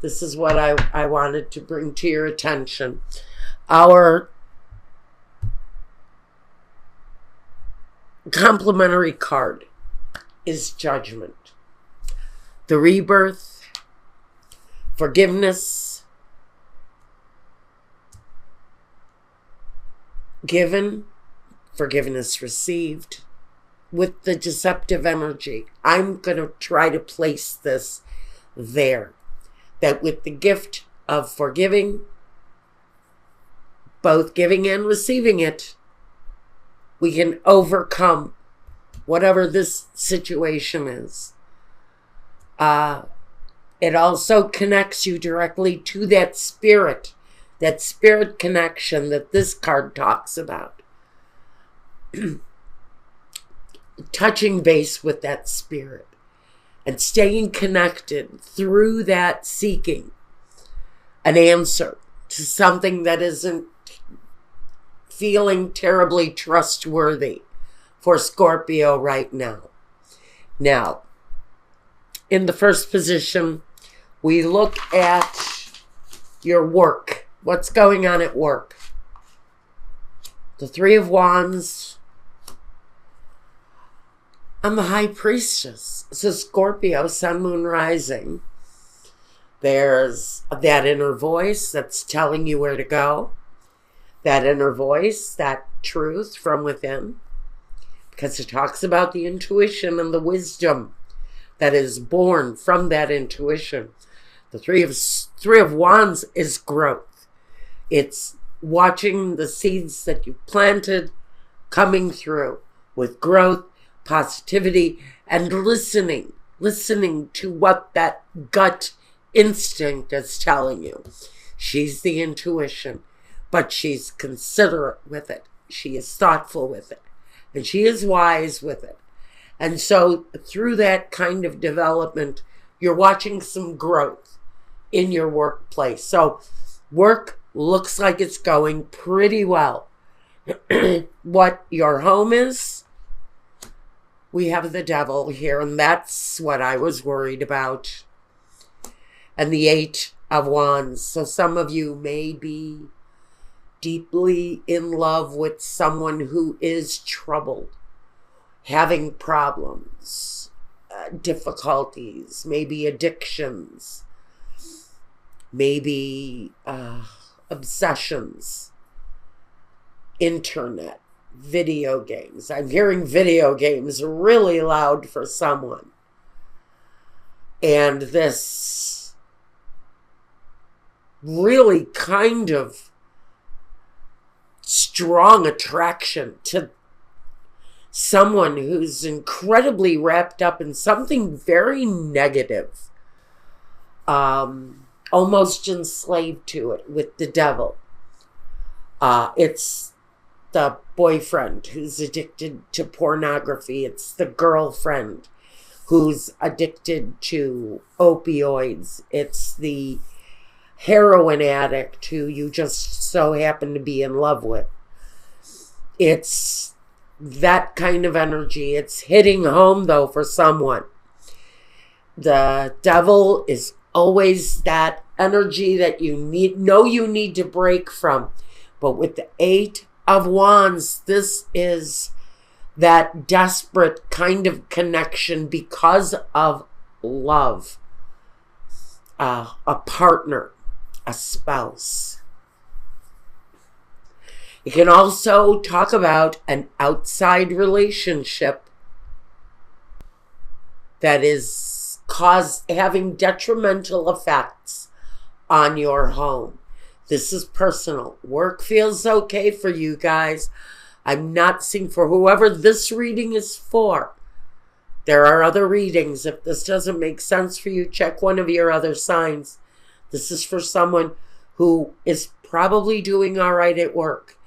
This is what I wanted to bring to your attention. Our complementary card is Judgment. The rebirth, forgiveness, given, forgiveness received, with the deceptive energy. I'm going to try to place this there. That with the gift of forgiving, both giving and receiving it, we can overcome whatever this situation is. It also connects you directly to that spirit connection that this card talks about. Touching base with that spirit and staying connected through that, seeking an answer to something that isn't feeling terribly trustworthy for Scorpio right now. Now, in the first position, we look at your work. What's going on at work? The Three of Wands and the High Priestess. So Scorpio, Sun, Moon, Rising. There's that inner voice that's telling you where to go. That inner voice, that truth from within. Because it talks about the intuition and the wisdom that is born from that intuition. The Three of Wands is growth. It's watching the seeds that you planted coming through with growth, positivity, and listening to what that gut instinct is telling you. She's the intuition, but she's considerate with it. She is thoughtful with it, and she is wise with it. And so through that kind of development, you're watching some growth in your workplace. So work looks like it's going pretty well. What your home is, we have the Devil here, and that's what I was worried about. And the Eight of Wands. So some of you may be deeply in love with someone who is troubled, having problems, difficulties, maybe addictions, maybe obsessions, internet, video games. I'm hearing video games really loud for someone. And this really kind of strong attraction to someone who's incredibly wrapped up in something very negative, almost enslaved to it with the Devil. It's the boyfriend who's addicted to pornography. It's the girlfriend who's addicted to opioids. It's the heroin addict who you just so happen to be in love with. It's that kind of energy. It's hitting home, though, for someone. The Devil is always that energy that you need to break from. But with the Eight of Wands, this is that desperate kind of connection because of love. A partner, a spouse. It can also talk about an outside relationship that is having detrimental effects on your home. This is personal. Work feels okay for you guys. I'm not seeing, for whoever this reading is for. There are other readings. If this doesn't make sense for you, check one of your other signs. This is for someone who is probably doing all right at work.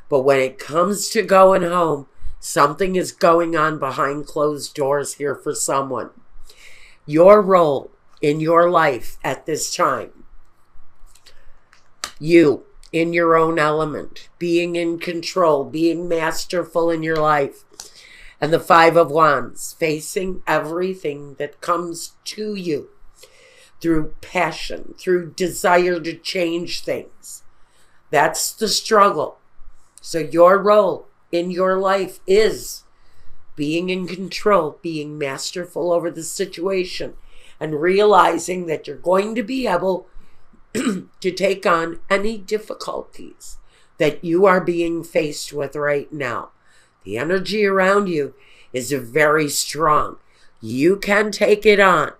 But when it comes to going home, something is going on behind closed doors here for someone. Your role in your life at this time, you in your own element, being in control, being masterful in your life. And the Five of Wands, facing everything that comes to you. through passion, through desire to change things. That's the struggle. So your role in your life is being in control, being masterful over the situation, and realizing that you're going to be able to take on any difficulties that you are being faced with right now. The energy around you is very strong. You can take it on.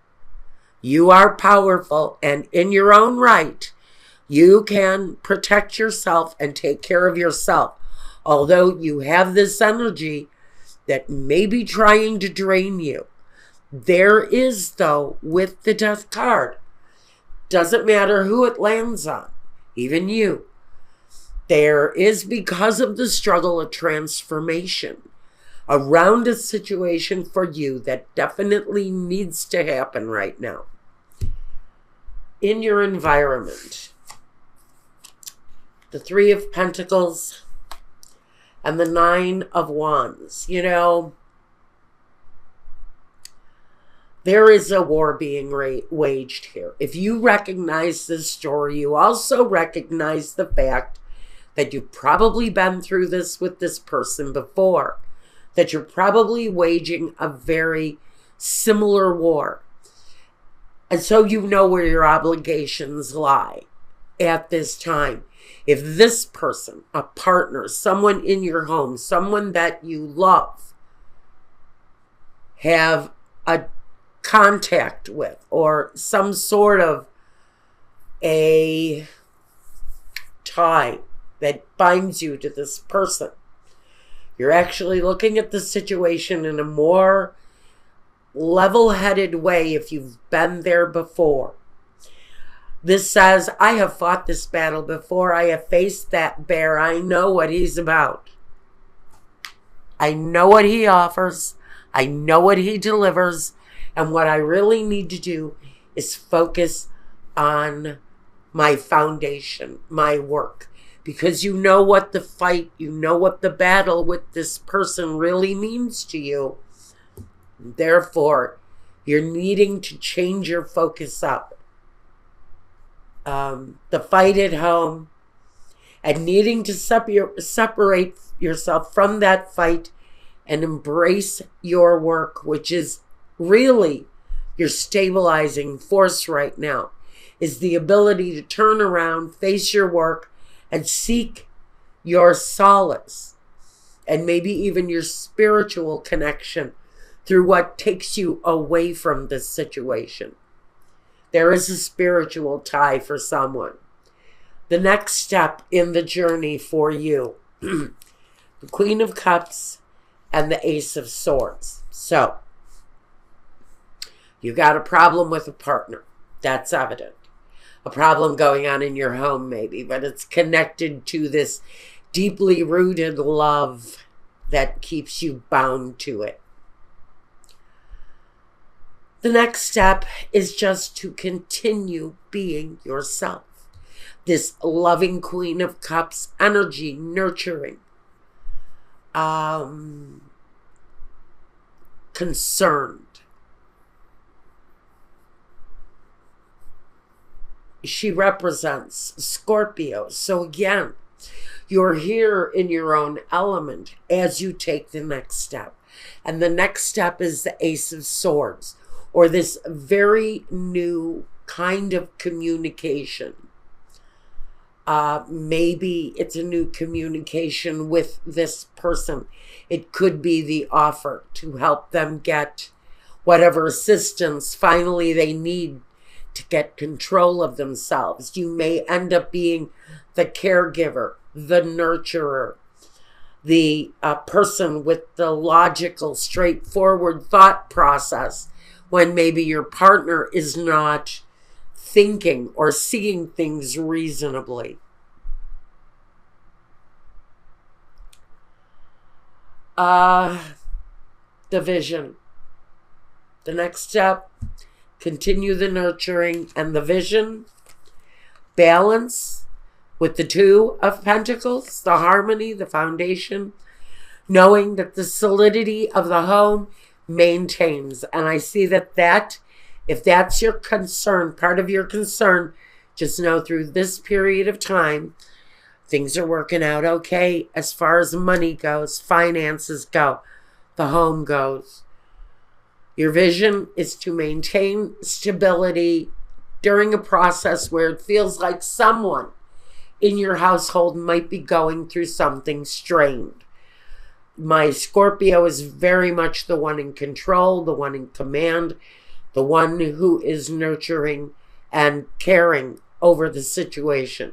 You are powerful, and in your own right, you can protect yourself and take care of yourself. Although you have this energy that may be trying to drain you. There is, though, with the Death card, doesn't matter who it lands on, even you, there is, because of the struggle, a transformation around a situation for you that definitely needs to happen right now. In your environment, the Three of Pentacles and the Nine of Wands. You know, there is a war being waged here. If you recognize this story, you also recognize the fact that you've probably been through this with this person before, that you're probably waging a very similar war. And so you know where your obligations lie at this time. If this person, a partner, someone in your home, someone that you love, have a contact with or some sort of a tie that binds you to this person, you're actually looking at the situation in a more level-headed way if you've been there before. This says, I have fought this battle before. I have faced that bear. I know what he's about. I know what he offers. I know what he delivers. And what I really need to do is focus on my foundation, my work. Because you know what the fight, you know what the battle with this person really means to you. Therefore, you're needing to change your focus up. The fight at home and needing to separate yourself from that fight and embrace your work, which is really your stabilizing force right now, is the ability to turn around, face your work, and seek your solace and maybe even your spiritual connection through what takes you away from this situation. There is a spiritual tie for someone. The next step in the journey for you, the Queen of Cups and the Ace of Swords. So, you got a problem with a partner. That's evident. A problem going on in your home maybe, but it's connected to this deeply rooted love that keeps you bound to it. The next step is just to continue being yourself. This loving Queen of Cups energy, nurturing, concerned. She represents Scorpio. So again, you're here in your own element as you take the next step. And the next step is the Ace of Swords, or this very new kind of communication. Maybe it's a new communication with this person. It could be the offer to help them get whatever assistance finally they need to get control of themselves. You may end up being the caregiver, the nurturer, the person with the logical, straightforward thought process, when maybe your partner is not thinking or seeing things reasonably. The vision. The next step, continue the nurturing and the vision. Balance with the Two of Pentacles, the harmony, the foundation. Knowing that the solidity of the home maintains. And I see that that If that's your concern, part of your concern, just know through this period of time, things are working out okay as far as money goes, finances go, the home goes. Your vision is to maintain stability during a process where it feels like someone in your household might be going through something strained. My Scorpio is very much the one in control, the one in command, the one who is nurturing and caring over the situation.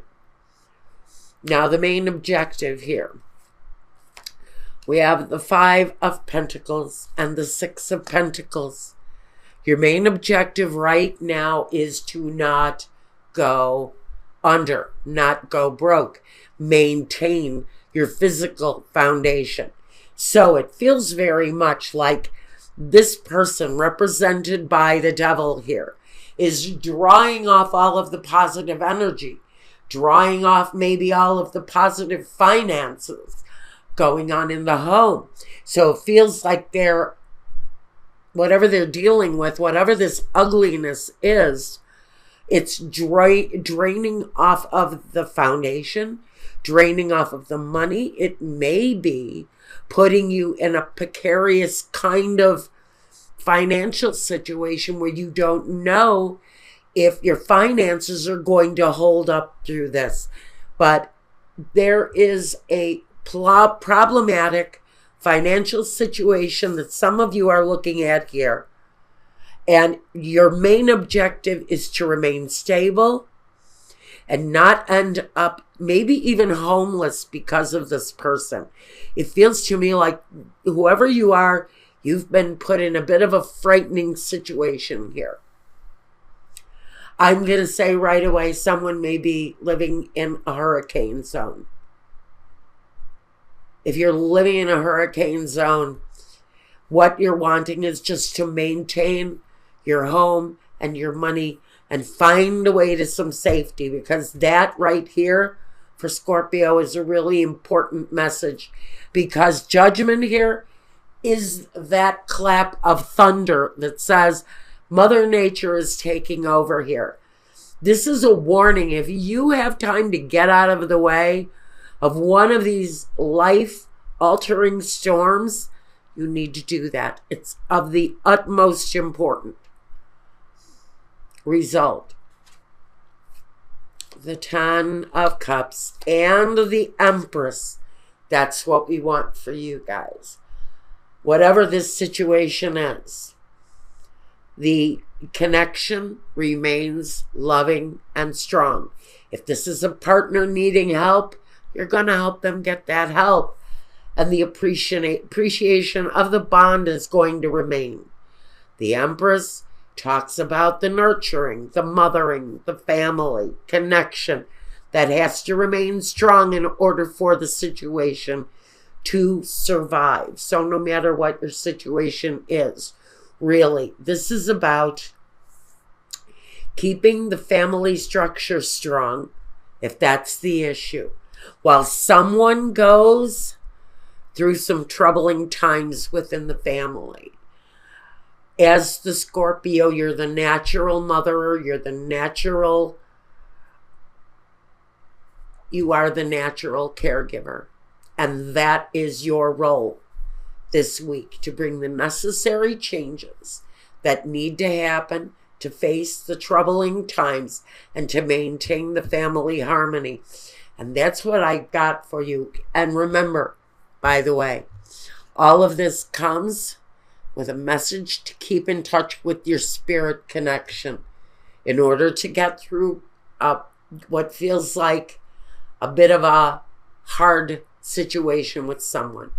Now, the main objective here. We have the 5 of Pentacles and the 6 of Pentacles. Your main objective right now is to not go under, not go broke. Maintain your physical foundation. So it feels very much like this person, represented by the devil here, is drawing off all of the positive energy, drawing off maybe all of the positive finances going on in the home. So it feels like they're, whatever they're dealing with, whatever this ugliness is, it's draining off of the foundation, draining off of the money. It may be putting you in a precarious kind of financial situation where you don't know if your finances are going to hold up through this. But there is a problematic financial situation that some of you are looking at here. And your main objective is to remain stable and not end up maybe even homeless because of this person. It feels to me like whoever you are, you've been put in a bit of a frightening situation here. I'm going to say right away, someone may be living in a hurricane zone. If you're living in a hurricane zone, what you're wanting is just to maintain your home and your money and find a way to some safety, because that right here for Scorpio is a really important message, because judgment here is that clap of thunder that says Mother Nature is taking over here. This is a warning. If you have time to get out of the way of one of these life-altering storms, you need to do that. It's of the utmost importance. Result. The 10 of Cups and the Empress. That's what we want for you guys. Whatever this situation is, the connection remains loving and strong. If this is a partner needing help, you're going to help them get that help. And the appreciation of the bond is going to remain. The Empress talks about the nurturing, the mothering, the family connection that has to remain strong in order for the situation to survive. So no matter what your situation is, really, this is about keeping the family structure strong, if that's the issue, while someone goes through some troubling times within the family. As the Scorpio, you're the natural mother, you are the natural caregiver. And that is your role this week, to bring the necessary changes that need to happen to face the troubling times and to maintain the family harmony. And that's what I got for you. And remember, by the way, all of this comes with a message to keep in touch with your spirit connection in order to get through what feels like a bit of a hard situation with someone.